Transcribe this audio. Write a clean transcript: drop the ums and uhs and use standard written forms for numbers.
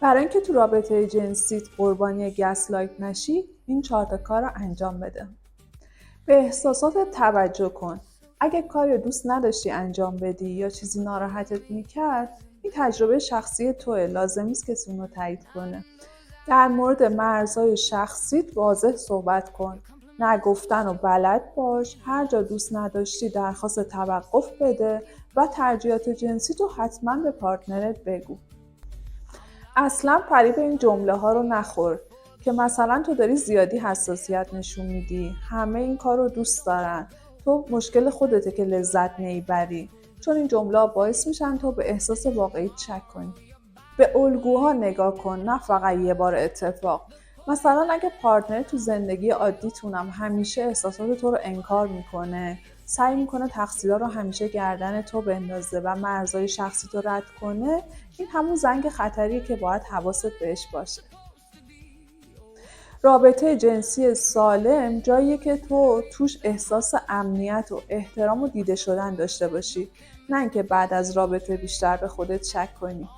برای اینکه تو رابطه جنسیت قربانی گسلایت نشی، این 4 تا کار رو انجام بده. به احساساتت توجه کن. اگه کاری دوست نداشتی انجام بدی یا چیزی ناراحتت میکرد، این تجربه شخصی توئه، لازم نیست کسی اون رو تایید کنه. در مورد مرزهای شخصیت واضح صحبت کن. نگفتن و بلد باش. هر جا دوست نداشتی درخواست توقف بده و ترجیحات جنسی تو حتما به پارتنرت بگو. اصلا فریب این جمله ها رو نخور که مثلا تو داری زیادی حساسیت نشون میدی، همه این کار رو دوست دارن، تو مشکل خودته که لذت نمیبری. چون این جمله ها باعث میشن تو به احساس واقعیت شک کنی. به الگوها نگاه کن، نه فقط یه بار اتفاق. مثلا اگه پارتنر تو زندگی عادیتونم همیشه احساسات تو رو انکار میکنه، سعی میکنه تقصیرها رو همیشه گردن تو بندازه و مرزهای شخصی تو رد کنه، این همون زنگ خطریه که باید حواست بهش باشه. رابطه جنسی سالم جاییه که تو توش احساس امنیت و احترام و دیده شدن داشته باشی، نه اینکه بعد از رابطه بیشتر به خودت شک کنی.